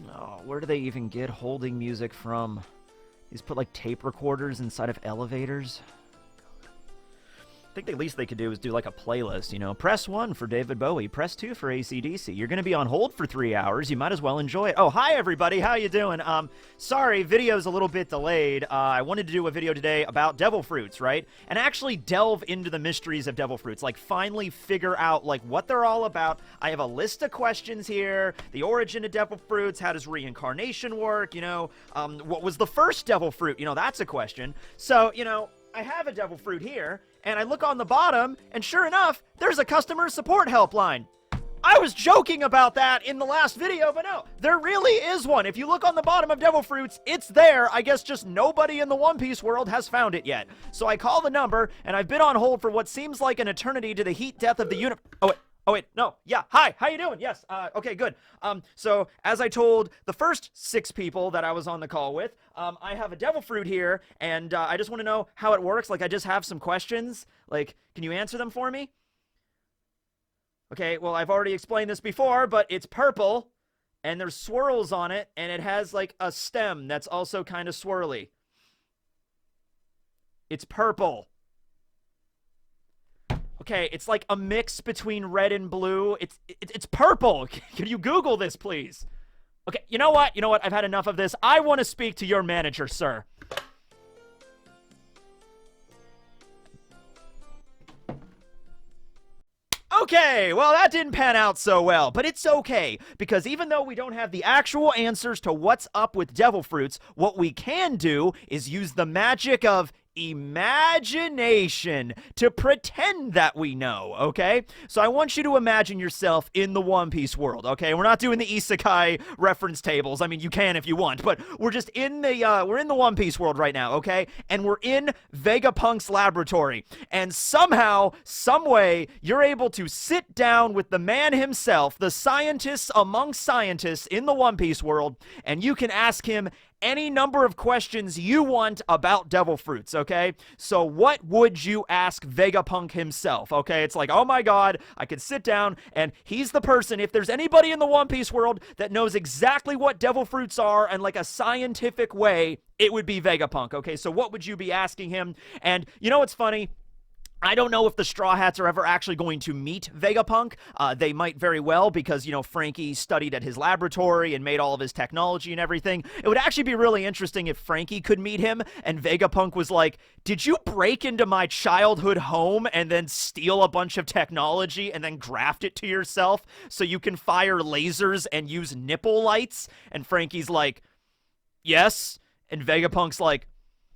Oh, where do they even get holding music from? These put like tape recorders inside of elevators. I think the least they could do is do like a playlist, you know. Press 1 for David Bowie, press 2 for AC/DC. You're going to be on hold for 3 hours. You might as well enjoy it. Oh, hi everybody. How you doing? Sorry, video's a little bit delayed. I wanted to do a video today about devil fruits, right? And actually delve into the mysteries of devil fruits. Like finally figure out like what they're all about. I have a list of questions here. The origin of devil fruits. How does reincarnation work? You know, what was the first devil fruit? You know, that's a question. So, you know, I have a devil fruit here, and I look on the bottom, and sure enough, there's a customer support helpline. I was joking about that in the last video, but no, there really is one. If you look on the bottom of devil fruits, it's there. I guess just nobody in the One Piece world has found it yet. So I call the number, and I've been on hold for what seems like an eternity to the heat death of the universe. Oh, wait, no, yeah, hi, how you doing? Yes, okay, good. So, as I told the first 6 people that I was on the call with, I have a devil fruit here, and I just want to know how it works. Like, I just have some questions. Like, can you answer them for me? Okay, well, I've already explained this before, but it's purple, and there's swirls on it, and it has, like, a stem that's also kind of swirly. It's purple. Okay, it's like a mix between red and blue. It's purple. Can you Google this, please? Okay, you know what? I've had enough of this. I want to speak to your manager, sir. Okay, well, that didn't pan out so well, but it's okay, because even though we don't have the actual answers to what's up with devil fruits, what we can do is use the magic of imagination to pretend that we know, okay? So I want you to imagine yourself in the One Piece world, okay? We're not doing the isekai reference tables. I mean, you can if you want, but we're just in the we're in the One Piece world right now, okay? And we're in Vegapunk's laboratory. And somehow, some way, you're able to sit down with the man himself, the scientist among scientists in the One Piece world, and you can ask him any number of questions you want about devil fruits, okay? So what would you ask Vegapunk himself, okay? It's like, oh my god, I could sit down, and he's the person, if there's anybody in the One Piece world that knows exactly what devil fruits are and like a scientific way, it would be Vegapunk, okay? So what would you be asking him? And you know what's funny? I don't know if the Straw Hats are ever actually going to meet Vegapunk. They might very well, because, you know, Frankie studied at his laboratory and made all of his technology and everything. It would actually be really interesting if Frankie could meet him and Vegapunk was like, did you break into my childhood home and then steal a bunch of technology and then graft it to yourself so you can fire lasers and use nipple lights? And Frankie's like, yes. And Vegapunk's like,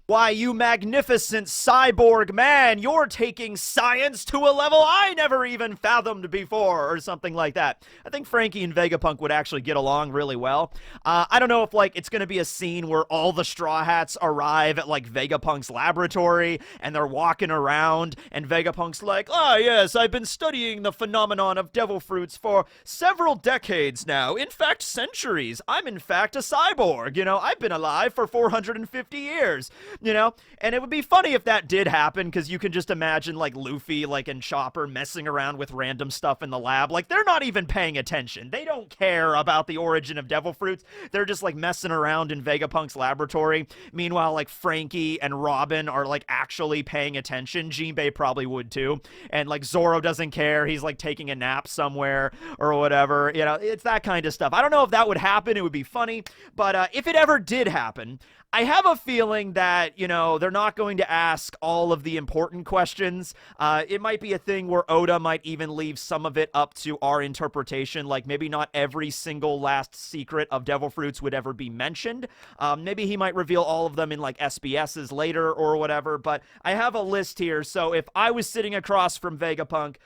why, you magnificent cyborg man, you're taking science to a level I never even fathomed before, or something like that. I think Frankie and Vegapunk would actually get along really well. I don't know if, like, it's gonna be a scene where all the Straw Hats arrive at, like, Vegapunk's laboratory, and they're walking around, and Vegapunk's like, ah, yes, I've been studying the phenomenon of devil fruits for several decades now. In fact, centuries. I'm, in fact, a cyborg, you know? I've been alive for 450 years. You know, and it would be funny if that did happen, because you can just imagine, like, Luffy, like, and Chopper messing around with random stuff in the lab. Like, they're not even paying attention. They don't care about the origin of devil fruits. They're just, like, messing around in Vegapunk's laboratory. Meanwhile, like, Frankie and Robin are, like, actually paying attention. Jinbei probably would, too. And, like, Zoro doesn't care. He's, like, taking a nap somewhere or whatever. You know, it's that kind of stuff. I don't know if that would happen. It would be funny. But if it ever did happen, I have a feeling that, you know, they're not going to ask all of the important questions. It might be a thing where Oda might even leave some of it up to our interpretation. Like, maybe not every single last secret of devil fruits would ever be mentioned. Maybe he might reveal all of them in, like, SBSs later or whatever. But I have a list here. So if I was sitting across from Vegapunk,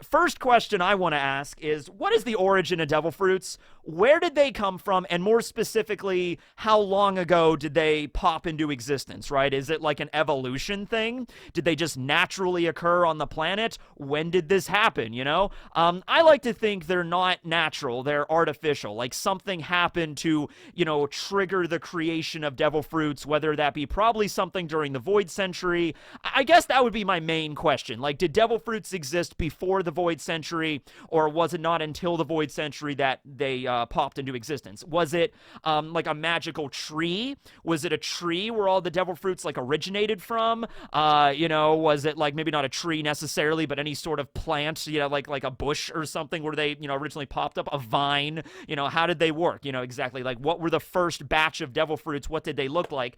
first question I want to ask is, what is the origin of devil fruits? Where did they come from? And more specifically, how long ago did they pop into existence? existence, right? Is it like an evolution thing? Did they just naturally occur on the planet? When did this happen, you know? I like to think they're not natural, they're artificial. Like something happened to, you know, trigger the creation of devil fruits, whether that be probably something during the Void Century. I guess that would be my main question. Like, did devil fruits exist before the Void Century, or was it not until the Void Century that they popped into existence? Was it like a magical tree? Was it a tree where all the devil fruits like originated from? You know, was it like maybe not a tree necessarily, but any sort of plant, you know, like a bush or something where they, you know, originally popped up? A vine? You know, how did they work? You know, exactly. Like, what were the first batch of devil fruits? What did they look like?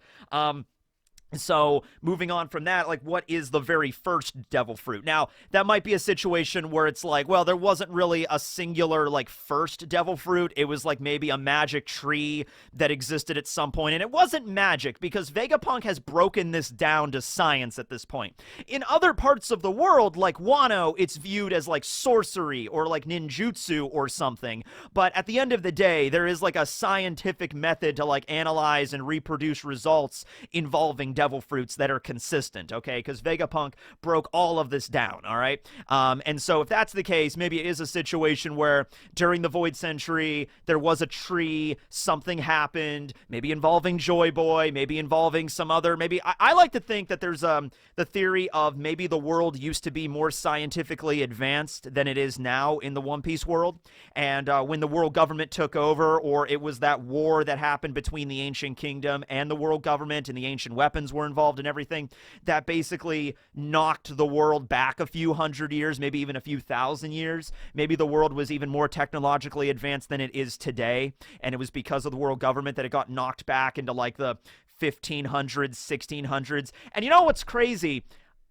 So moving on from that, like, what is the very first devil fruit? Now, that might be a situation where it's like, well, there wasn't really a singular, like, first devil fruit. It was like maybe a magic tree that existed at some point. And it wasn't magic because Vegapunk has broken this down to science at this point. In other parts of the world, like Wano, it's viewed as like sorcery or like ninjutsu or something. But at the end of the day, there is like a scientific method to like analyze and reproduce results involving devil fruits that are consistent, okay? Because Vegapunk broke all of this down, all right? And so if that's the case, maybe it is a situation where during the Void Century, there was a tree, something happened, maybe involving Joy Boy, maybe involving some other, maybe, I like to think that there's the theory of maybe the world used to be more scientifically advanced than it is now in the One Piece world, and when the world government took over, or it was that war that happened between the Ancient Kingdom and the world government, and the ancient weapons were involved in everything, that basically knocked the world back a few hundred years, maybe even a few thousand years. Maybe the world was even more technologically advanced than it is today, and it was because of the world government that it got knocked back into like the 1500s, 1600s. And you know what's crazy?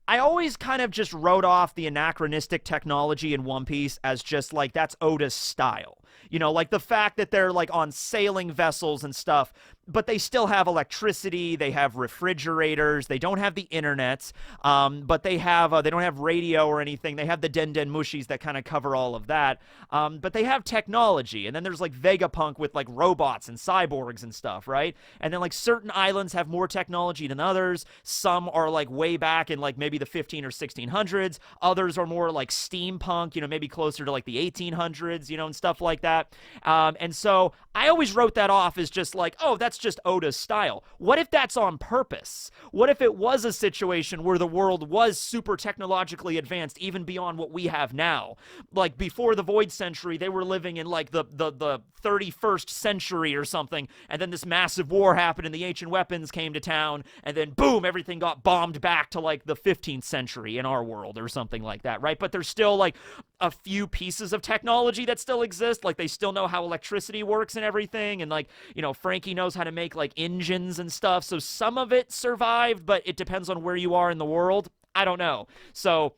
I always kind of just wrote off the anachronistic technology in One Piece as just like, that's Oda's style. You know, like the fact that they're like on sailing vessels and stuff, but they still have electricity, they have refrigerators, they don't have the internet, but they don't have radio or anything. They have the Den Den Mushis that kind of cover all of that, but they have technology. And then there's like Vegapunk with like robots and cyborgs and stuff, right? And then like certain islands have more technology than others. Some are like way back in like maybe the 15 or 1600s. Others are more like steampunk, you know, maybe closer to like the 1800s, you know, and stuff like that. And so I always wrote that off as just like, oh, that's just Oda's style. What if that's on purpose? What if it was a situation where the world was super technologically advanced, even beyond what we have now? Like before the Void Century, they were living in like the 31st century or something, and then this massive war happened and the ancient weapons came to town, and then boom, everything got bombed back to like the 15th century in our world or something like that, right? But there's still like a few pieces of technology that still exist. Like they still know how electricity works and everything, and like, you know, Frankie knows how to make like engines and stuff. So some of it survived, but it depends on where you are in the world. I don't know. So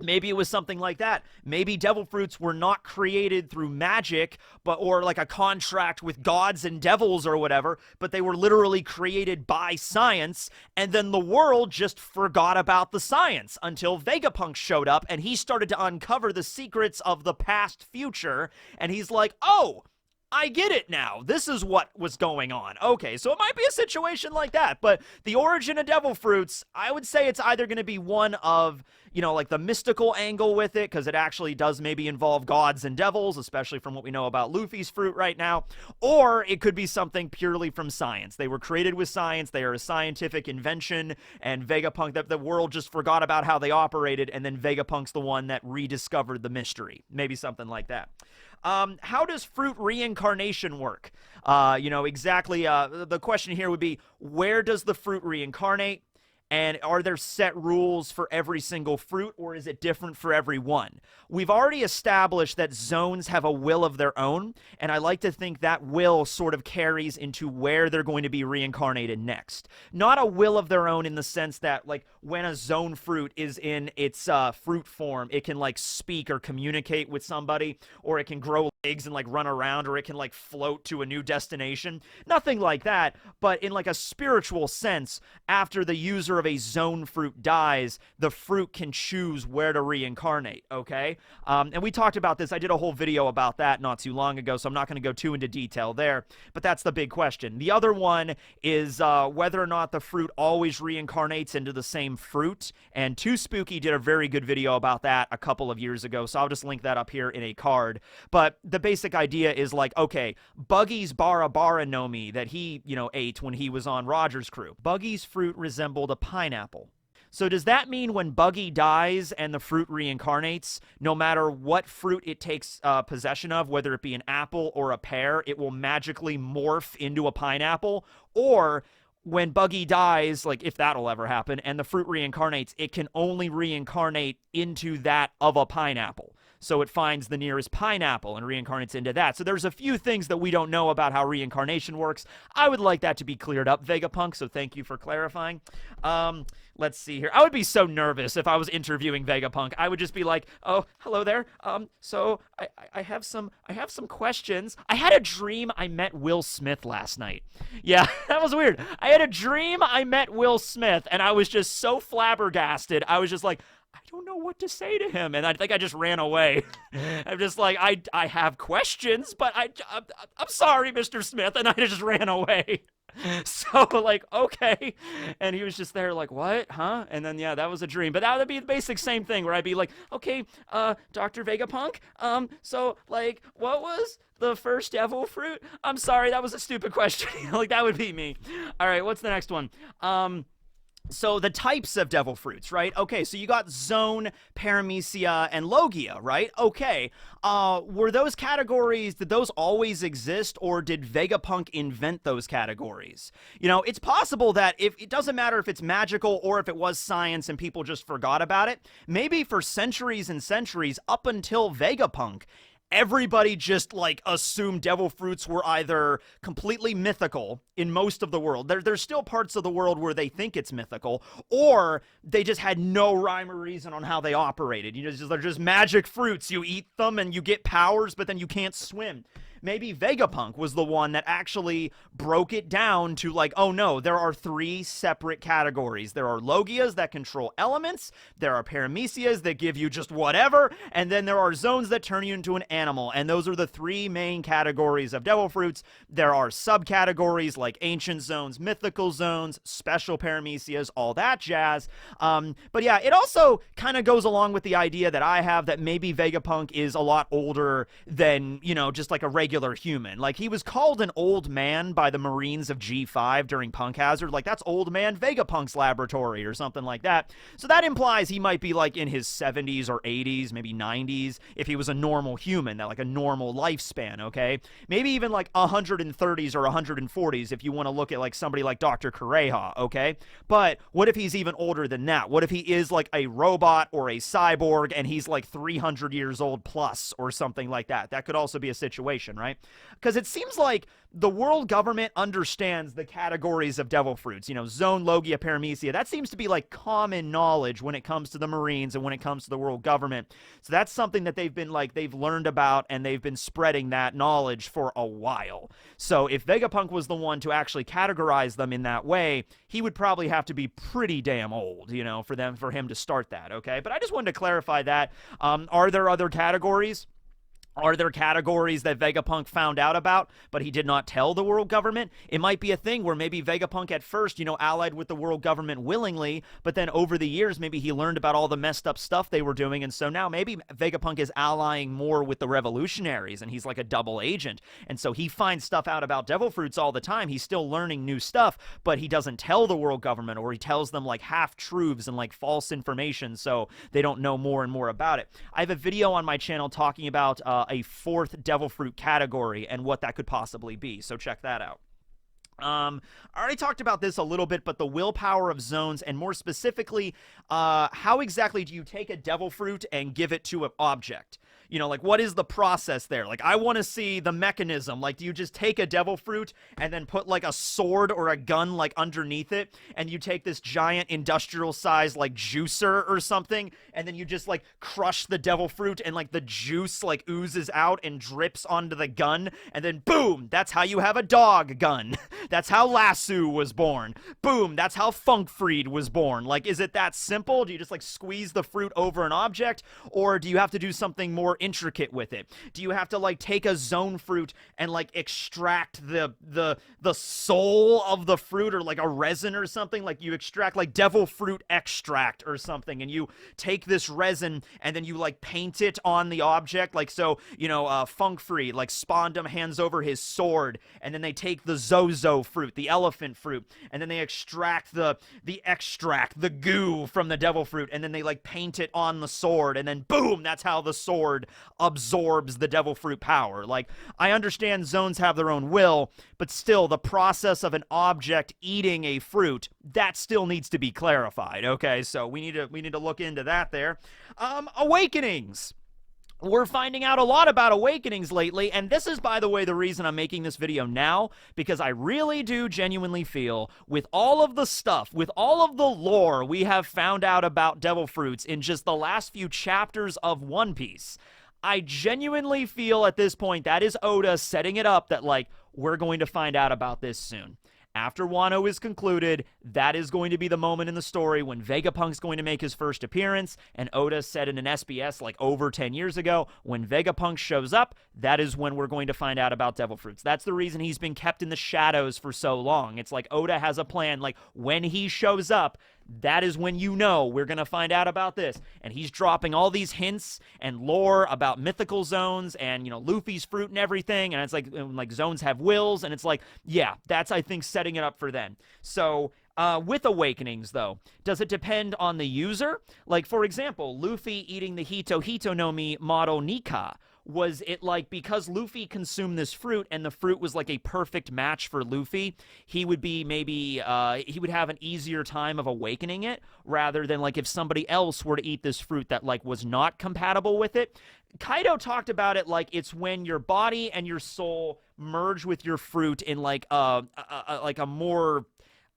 maybe it was something like that. Maybe devil fruits were not created through magic, or like a contract with gods and devils or whatever, but they were literally created by science, and then the world just forgot about the science until Vegapunk showed up and he started to uncover the secrets of the past future, and he's like, oh, I get it now. This is what was going on. Okay, so it might be a situation like that, but the origin of devil fruits, I would say it's either going to be one of, you know, like the mystical angle with it, because it actually does maybe involve gods and devils, especially from what we know about Luffy's fruit right now, or it could be something purely from science. They were created with science, they are a scientific invention, and Vegapunk, the world just forgot about how they operated, and then Vegapunk's the one that rediscovered the mystery. Maybe something like that. How does fruit reincarnation work? You know, exactly, the question here would be, where does the fruit reincarnate? And are there set rules for every single fruit, or is it different for every one? We've already established that zones have a will of their own, and I like to think that will sort of carries into where they're going to be reincarnated next. Not a will of their own in the sense that, like, when a zone fruit is in its fruit form, it can, like, speak or communicate with somebody, or it can grow legs and like run around, or it can like float to a new destination. Nothing like that, but in like a spiritual sense, after the user of a Zoan fruit dies, the fruit can choose where to reincarnate, okay? And we talked about this. I did a whole video about that not too long ago, so I'm not going to go too into detail there, but that's the big question. The other one is whether or not the fruit always reincarnates into the same fruit, and Too Spooky did a very good video about that a couple of years ago, so I'll just link that up here in a card. But the basic idea is like, okay, Buggy's Bara Bara Nomi that he, ate when he was on Roger's crew. Buggy's fruit resembled a pineapple. So does that mean when Buggy dies and the fruit reincarnates, no matter what fruit it takes possession of, whether it be an apple or a pear, it will magically morph into a pineapple? Or when Buggy dies, like if that'll ever happen, and the fruit reincarnates, it can only reincarnate into that of a pineapple. So it finds the nearest pineapple and reincarnates into that. So there's a few things that we don't know about how reincarnation works. I would like that to be cleared up, Vegapunk, so thank you for clarifying. Let's see here. I would be so nervous if I was interviewing Vegapunk. I would just be like, "Oh, hello there. So I have some questions. I had a dream I met Will Smith last night." Yeah, that was weird. I had a dream I met Will Smith, and I was just so flabbergasted. I was just like, I don't know what to say to him, and I think I just ran away. I'm just like, I have questions, but I'm sorry, Mr. Smith, and I just ran away. So, like, okay. And he was just there like, what? Huh? And then, yeah, that was a dream. But that would be the basic same thing where I'd be like, okay, Dr. Vegapunk, so, like, what was the first devil fruit? I'm sorry, that was a stupid question. Like, that would be me. All right, what's the next one? So the types of devil fruits, right? Okay, so you got Zoan, Paramecia, and Logia, right? Okay, were those categories, did those always exist, or did Vegapunk invent those categories? It's possible that if it doesn't matter if it's magical or if it was science and people just forgot about it, maybe for centuries and centuries up until Vegapunk, everybody just like assumed devil fruits were either completely mythical in most of the world. There's still parts of the world where they think it's mythical, or they just had no rhyme or reason on how they operated. They're just magic fruits. You eat them and you get powers, but then you can't swim. Maybe Vegapunk was the one that actually broke it down to like, oh no, there are 3 separate categories. There are Logias that control elements, there are Paramecias that give you just whatever, and then there are Zoans that turn you into an animal, and those are the 3 main categories of devil fruits. There are subcategories like ancient zones, mythical zones, special Paramecias, all that jazz. But yeah, it also kind of goes along with the idea that I have that maybe Vegapunk is a lot older than, just like a regular human. Like, he was called an old man by the Marines of G5 during Punk Hazard. Like, that's old man Vegapunk's laboratory or something like that. So that implies he might be like in his 70s or 80s, maybe 90s, if he was a normal human, that like a normal lifespan, okay? Maybe even like 130s or 140s if you want to look at like somebody like Dr. Kureha, okay? But what if he's even older than that? What if he is like a robot or a cyborg and he's like 300 years old plus or something like that? That could also be a situation, right? Because it seems like the world government understands the categories of devil fruits. Zoan, Logia, Paramecia. That seems to be like common knowledge when it comes to the Marines and when it comes to the world government. So that's something that they've learned about, and they've been spreading that knowledge for a while. So if Vegapunk was the one to actually categorize them in that way, he would probably have to be pretty damn old, for him to start that, okay? But I just wanted to clarify that. Are there other categories? Are there categories that Vegapunk found out about, but he did not tell the world government? It might be a thing where maybe Vegapunk at first, allied with the world government willingly, but then over the years, maybe he learned about all the messed up stuff they were doing, and so now maybe Vegapunk is allying more with the revolutionaries, and he's like a double agent, and so he finds stuff out about devil fruits all the time. He's still learning new stuff, but he doesn't tell the world government, or he tells them like half-truths and like false information, so they don't know more and more about it. I have a video on my channel talking about a 4th devil fruit category and what that could possibly be, so check that out. I already talked about this a little bit, but the willpower of zones, and more specifically, how exactly do you take a devil fruit and give it to an object? You know, like, what is the process there? Like, I want to see the mechanism. Like, do you just take a devil fruit and then put, like, a sword or a gun, like, underneath it, and you take this giant industrial size, like, juicer or something, and then you just, like, crush the devil fruit, and, like, the juice, like, oozes out and drips onto the gun, and then boom, that's how you have a dog gun. That's how Lasso was born. Boom, that's how Funkfried was born. Like, is it that simple? Do you just, like, squeeze the fruit over an object, or do you have to do something more intricate with it? Do you have to, like, take a zone fruit and, like, extract the soul of the fruit, or like a resin or something? Like, you extract, like, devil fruit extract or something, and you take this resin and then you, like, paint it on the object. Like, so, you know, Funkfried, like, Spondum hands over his sword, and then they take the Zozo fruit, the elephant fruit, and then they extract the goo from the devil fruit, and then they, like, paint it on the sword, and then boom, that's how the sword absorbs the devil fruit power. Like, I understand zones have their own will, but still, the process of an object eating a fruit, that still needs to be clarified. Okay, so we need to look into that there. Awakenings. We're finding out a lot about awakenings lately, and this is, by the way, the reason I'm making this video now, because I really do genuinely feel, with all of the stuff, with all of the lore we have found out about devil fruits in just the last few chapters of One Piece, I genuinely feel at this point that is Oda setting it up that, like, we're going to find out about this soon. After Wano is concluded, that is going to be the moment in the story when Vegapunk's going to make his first appearance, and Oda said in an SBS like over 10 years ago, when Vegapunk shows up, that is when we're going to find out about devil fruits. That's the reason he's been kept in the shadows for so long. It's like Oda has a plan, like, when he shows up, that is when you know we're going to find out about this. And he's dropping all these hints and lore about mythical zones and, you know, Luffy's fruit and everything. And it's like zones have wills. And it's like, yeah, that's, I think, setting it up for then. So, with awakenings, though, does it depend on the user? Like, for example, Luffy eating the Hito Hito no Mi Mado Nika. Was it like because Luffy consumed this fruit and the fruit was like a perfect match for Luffy, he would be maybe, he would have an easier time of awakening it rather than like if somebody else were to eat this fruit that like was not compatible with it? Kaido talked about it like it's when your body and your soul merge with your fruit in like a more,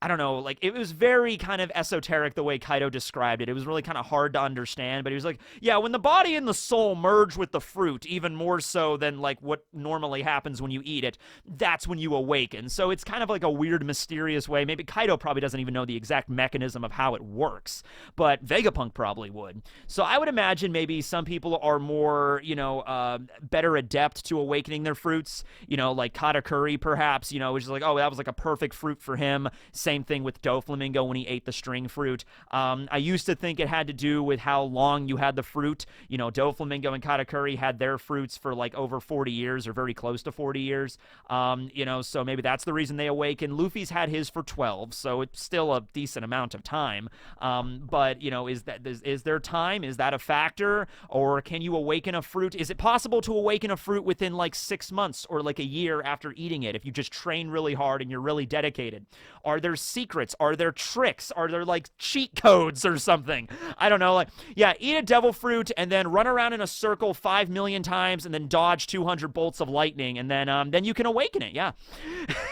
I don't know, like, it was very kind of esoteric the way Kaido described it. It was really kind of hard to understand, but he was like, yeah, when the body and the soul merge with the fruit, even more so than, like, what normally happens when you eat it, that's when you awaken. So it's kind of like a weird, mysterious way. Maybe Kaido probably doesn't even know the exact mechanism of how it works, but Vegapunk probably would. So I would imagine maybe some people are more, you know, better adept to awakening their fruits, you know, like Katakuri, perhaps, you know, which is like, oh, that was like a perfect fruit for him. Same thing with Doflamingo when he ate the string fruit. I used to think it had to do with how long you had the fruit. You know, Doflamingo and Katakuri had their fruits for like over 40 years or very close to 40 years. You know, so maybe that's the reason they awaken. Luffy's had his for 12, so it's still a decent amount of time. But, you know, is there time? Is that a factor? Or can you awaken a fruit? Is it possible to awaken a fruit within like 6 months or like a year after eating it if you just train really hard and you're really dedicated? Are there secrets? Are there tricks? Are there like cheat codes or something? I don't know. Like, yeah, eat a devil fruit and then run around in a circle 5 million times and then dodge 200 bolts of lightning, and then you can awaken it. Yeah.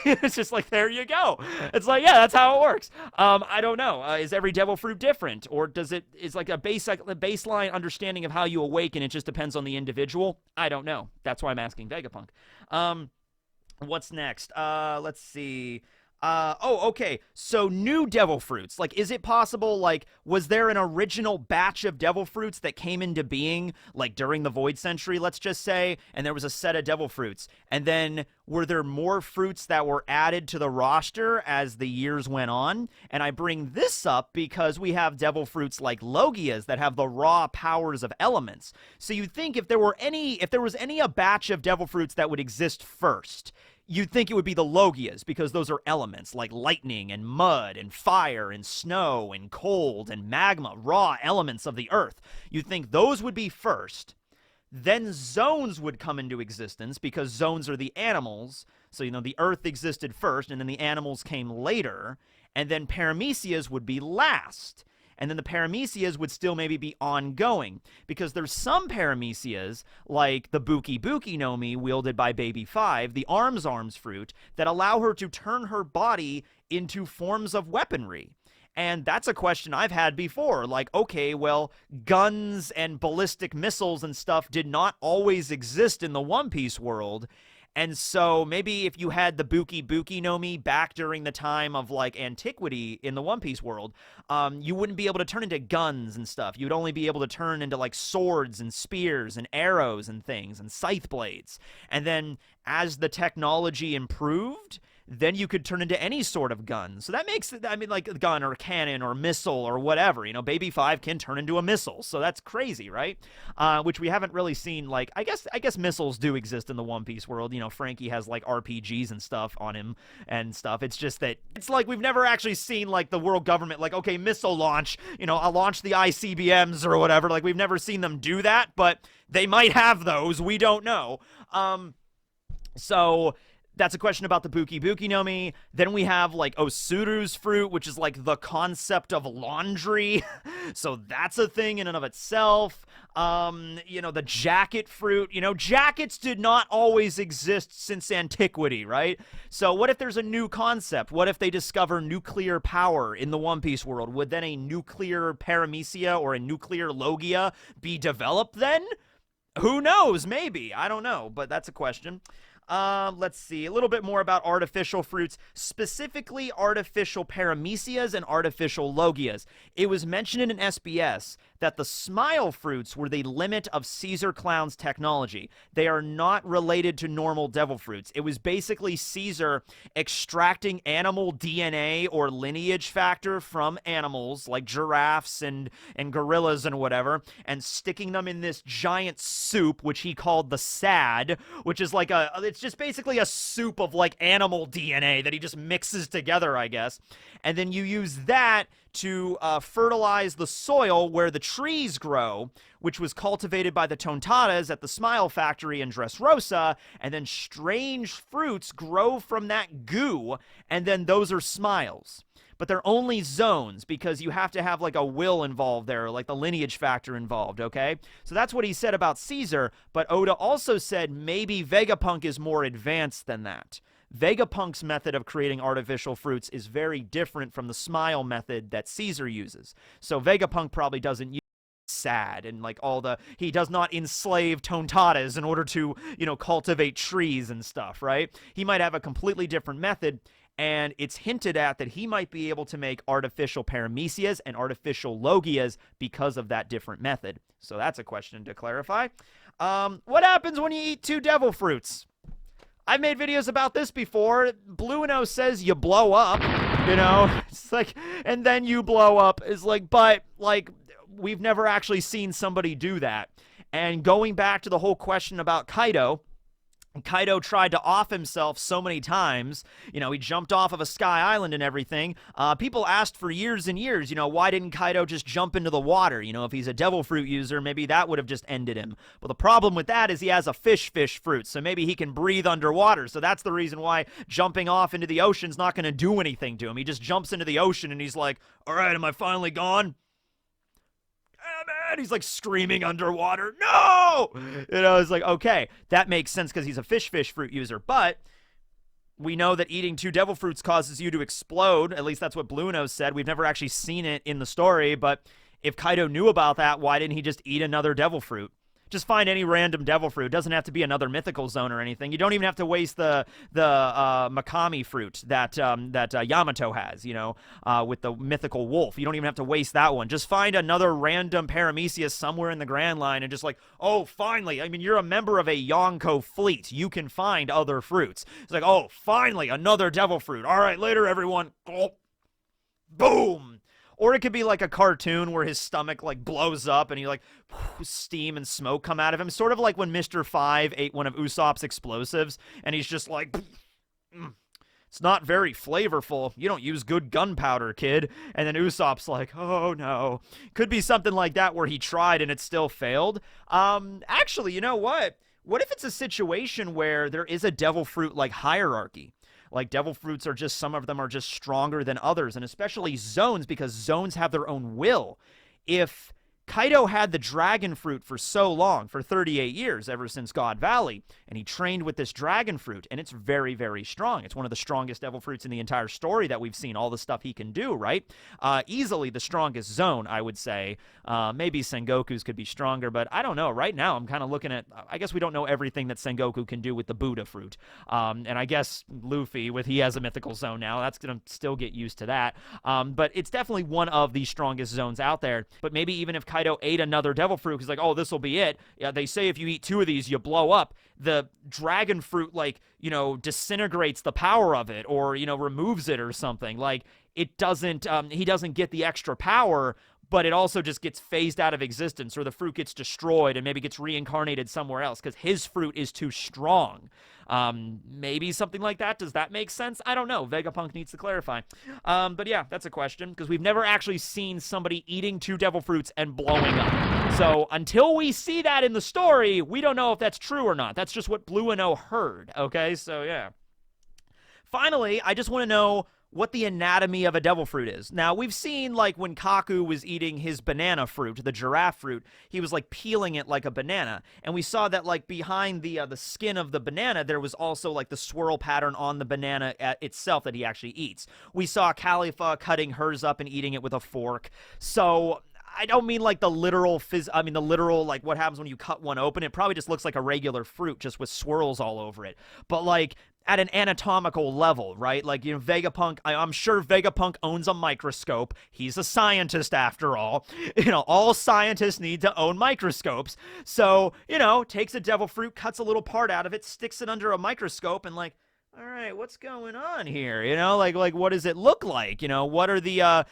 It's just like, there you go. It's like, yeah, that's how it works. I don't know. Is every devil fruit different, or is like a baseline understanding of how you awaken? It just depends on the individual. I don't know. That's why I'm asking Vegapunk. What's next? Let's see. Okay. So new devil fruits. Like, is it possible, like, was there an original batch of devil fruits that came into being, like, during the Void Century, let's just say, and there was a set of devil fruits, and then were there more fruits that were added to the roster as the years went on? And I bring this up because we have devil fruits like Logias that have the raw powers of elements. So you'd think if there was any a batch of devil fruits that would exist first, you'd think it would be the Logias, because those are elements like lightning and mud and fire and snow and cold and magma, raw elements of the earth. You'd think those would be first. Then zones would come into existence because zones are the animals. So, the earth existed first, and then the animals came later. And then Paramecias would be last. And then the Paramecias would still maybe be ongoing. Because there's some Paramecias, like the Buki Buki no Mi, wielded by Baby 5, the arms fruit, that allow her to turn her body into forms of weaponry. And that's a question I've had before. Like, okay, well, guns and ballistic missiles and stuff did not always exist in the One Piece world. And so maybe if you had the Buki Buki no Mi back during the time of, like, antiquity in the One Piece world, you wouldn't be able to turn into guns and stuff. You'd only be able to turn into, like, swords and spears and arrows and things and scythe blades. And then as the technology improved, then you could turn into any sort of gun. So that makes it, I mean, like a gun or a cannon or missile or whatever. Baby 5 can turn into a missile. So that's crazy, right? Which we haven't really seen. Like, I guess missiles do exist in the One Piece world. Frankie has like RPGs and stuff on him and stuff. It's just that it's like we've never actually seen like the world government like, okay, missile launch, I'll launch the ICBMs or whatever. Like, we've never seen them do that, but they might have those. We don't know. So that's a question about the Buki Buki no Mi. Then we have like Osuru's fruit, which is like the concept of laundry. So that's a thing in and of itself. The jacket fruit. Jackets did not always exist since antiquity, right? So what if there's a new concept? What if they discover nuclear power in the One Piece world? Would then a nuclear Paramecia or a nuclear Logia be developed then? Who knows? Maybe. I don't know, but that's a question. Let's see, a little bit more about artificial fruits, specifically artificial Paramecias and artificial Logias. It was mentioned in an SBS that the smile fruits were the limit of Caesar Clown's technology. They are not related to normal devil fruits. It was basically Caesar extracting animal DNA or lineage factor from animals like giraffes and gorillas and whatever, and sticking them in this giant soup, which he called the sad, which is like it's just basically a soup of like animal DNA that he just mixes together, I guess. And then you use that to fertilize the soil where the trees grow, which was cultivated by the Tontadas at the Smile Factory in Dressrosa, and then strange fruits grow from that goo, and then those are smiles. But they're only zones because you have to have like a will involved there, like the lineage factor involved, okay? So that's what he said about Caesar, but Oda also said maybe Vegapunk is more advanced than that. Vegapunk's method of creating artificial fruits is very different from the smile method that Caesar uses. So Vegapunk probably doesn't use sad and like he does not enslave Tontadas in order to, cultivate trees and stuff, right? He might have a completely different method, and it's hinted at that he might be able to make artificial Paramecias and artificial Logias because of that different method. So that's a question to clarify. What happens when you eat 2 devil fruits? I've made videos about this before. Blueno says you blow up, It's like, and then you blow up. It's like, but, like, we've never actually seen somebody do that. And going back to the whole question about Kaido tried to off himself so many times. He jumped off of a sky island and everything. People asked for years and years, why didn't Kaido just jump into the water? If he's a devil fruit user, maybe that would have just ended him. But the problem with that is he has a fish fruit, so maybe he can breathe underwater. So that's the reason why jumping off into the ocean's not going to do anything to him. He just jumps into the ocean and he's like, all right, am I finally gone? And he's like screaming underwater, no! It's like, okay, that makes sense because he's a fish fruit user. But we know that eating 2 devil fruits causes you to explode. At least that's what Blueno said. We've never actually seen it in the story, but if Kaido knew about that, why didn't he just eat another devil fruit? Just find any random devil fruit. It doesn't have to be another mythical zone or anything. You don't even have to waste the Makami fruit that Yamato has, with the mythical wolf. You don't even have to waste that one. Just find another random Paramecia somewhere in the Grand Line and just like, oh, finally. I mean, you're a member of a Yonko fleet. You can find other fruits. It's like, oh, finally, another devil fruit. All right, later, everyone. Oh, boom. Or it could be like a cartoon where his stomach like blows up and he like steam and smoke come out of him. Sort of like when Mr. 5 ate one of Usopp's explosives and he's just like, It's not very flavorful. You don't use good gunpowder, kid. And then Usopp's like, oh no. Could be something like that where he tried and it still failed. Actually, you know what? What if it's a situation where there is a devil fruit like hierarchy? Like devil fruits are just, some of them are just stronger than others, and especially zones, because zones have their own will. If Kaido had the dragon fruit for so long, for 38 years, ever since God Valley, and he trained with this dragon fruit, and it's very, very strong. It's one of the strongest devil fruits in the entire story that we've seen, all the stuff he can do, right? Easily the strongest zone, I would say. Maybe Sengoku's could be stronger, but I don't know. Right now, I'm kind of looking at, I guess we don't know everything that Sengoku can do with the Buddha fruit. And I guess Luffy, he has a mythical zone now, that's going to still get used to that. But it's definitely one of the strongest zones out there. But maybe even if Kaido ate another devil fruit, he's like, oh, this will be it. Yeah, they say if you eat 2 of these, you blow up. The dragon fruit, like, you know, disintegrates the power of it, or, you know, removes it or something. Like, it doesn't, he doesn't get the extra power, but it also just gets phased out of existence, or the fruit gets destroyed and maybe gets reincarnated somewhere else because his fruit is too strong. Maybe something like that. Does that make sense? I don't know. Vegapunk needs to clarify. But yeah, that's a question, because we've never actually seen somebody eating 2 devil fruits and blowing up. So until we see that in the story, we don't know if that's true or not. That's just what Blue and O heard, okay? So yeah. Finally, I just want to know what the anatomy of a devil fruit is. Now, we've seen, like, when Kaku was eating his banana fruit, the giraffe fruit, he was, like, peeling it like a banana. And we saw that, like, behind the skin of the banana, there was also, like, the swirl pattern on the banana itself that he actually eats. We saw Khalifa cutting hers up and eating it with a fork. So I don't mean like the literal like what happens when you cut one open. It probably just looks like a regular fruit just with swirls all over it. But like at an anatomical level, right? Like, you know, Vegapunk, I'm sure Vegapunk owns a microscope. He's a scientist after all. You know, all scientists need to own microscopes. So, you know, takes a devil fruit, cuts a little part out of it, sticks it under a microscope, and like, all right, what's going on here? You know, like what does it look like? You know, what are the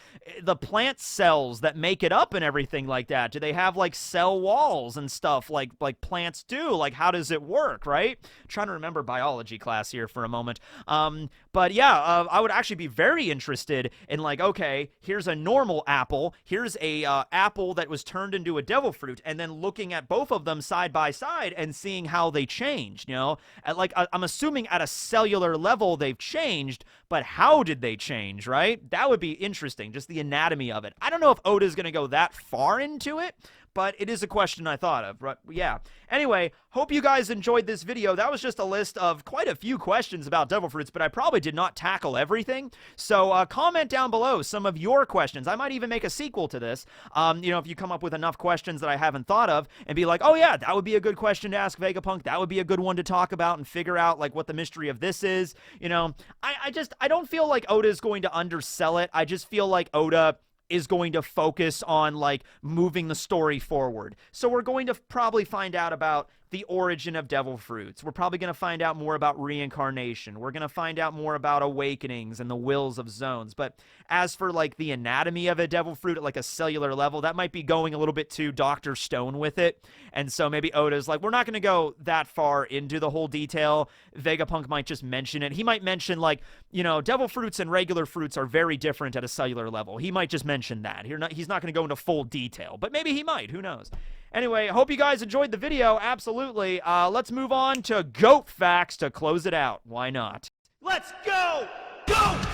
plant cells that make it up and everything like that? Do they have like cell walls and stuff like plants do? Like, how does it work, right? I'm trying to remember biology class here for a moment. But yeah, I would actually be very interested in like, okay, here's a normal apple, here's a apple that was turned into a devil fruit, and then looking at both of them side by side and seeing how they changed. You know, I'm assuming at a cellular level they've changed, but how did they change, right? That would be interesting, just the anatomy of it. I don't know if Oda's going to go that far into it, but it is a question I thought of. But yeah. Anyway, hope you guys enjoyed this video. That was just a list of quite a few questions about devil fruits, but I probably did not tackle everything. So comment down below some of your questions. I might even make a sequel to this. You know, if you come up with enough questions that I haven't thought of and be like, oh yeah, that would be a good question to ask Vegapunk. That would be a good one to talk about and figure out like what the mystery of this is. You know, I don't feel like Oda is going to undersell it. I just feel like Oda is going to focus on like moving the story forward. So we're going to probably find out about the origin of devil fruits. We're probably going to find out more about reincarnation. We're going to find out more about awakenings and the wills of zones. But as for like the anatomy of a devil fruit at like a cellular level, that might be going a little bit too Dr. Stone with it. And so maybe Oda's like, we're not going to go that far into the whole detail. Vegapunk might just mention it. He might mention like, you know, devil fruits and regular fruits are very different at a cellular level. He might just mention that. He's not going to go into full detail, but maybe he might. Who knows? Anyway, hope you guys enjoyed the video. Absolutely. Let's move on to GOAT facts to close it out. Why not? Let's go! GOAT!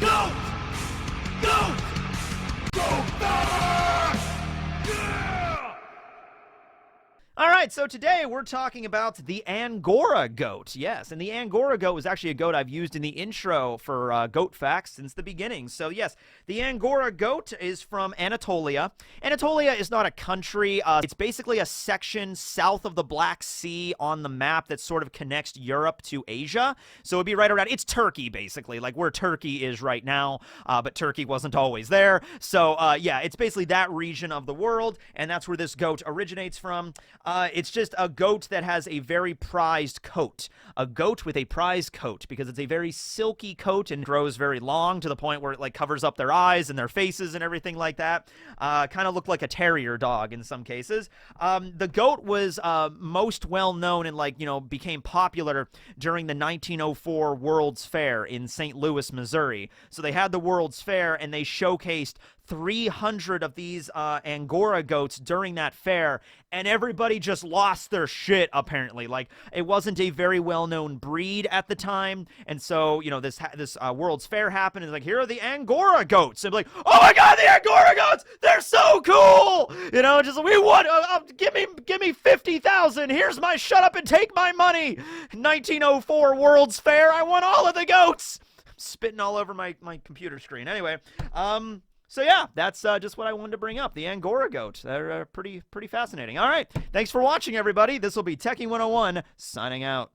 GOAT! GOAT! GOAT facts! Yeah! All right, so today we're talking about the Angora goat. Yes, and the Angora goat was actually a goat I've used in the intro for goat facts since the beginning. So yes, the Angora goat is from Anatolia. Anatolia is not a country. It's basically a section south of the Black Sea on the map that sort of connects Europe to Asia. So it'd be right around, it's Turkey basically, like where Turkey is right now, but Turkey wasn't always there. So yeah, it's basically that region of the world, and that's where this goat originates from. It's just a goat that has a very prized coat. A goat with a prized coat, because it's a very silky coat and grows very long to the point where it like covers up their eyes and their faces and everything like that. Kind of looked like a terrier dog in some cases. The goat was most well known and became popular during the 1904 World's Fair in St. Louis, Missouri. So they had the World's Fair and they showcased 300 of these Angora goats during that fair, and everybody just lost their shit, apparently. Like, it wasn't a very well-known breed at the time, and so, this World's Fair happened, and like, here are the Angora goats, and like, oh my god, the Angora goats, they're so cool! We want, give me 50,000, here's my shut up and take my money! 1904 World's Fair, I want all of the goats! I'm spitting all over my computer screen. Anyway, so yeah, that's just what I wanted to bring up. The Angora goat. They're pretty fascinating. All right, thanks for watching, everybody. This will be Tekking101 signing out.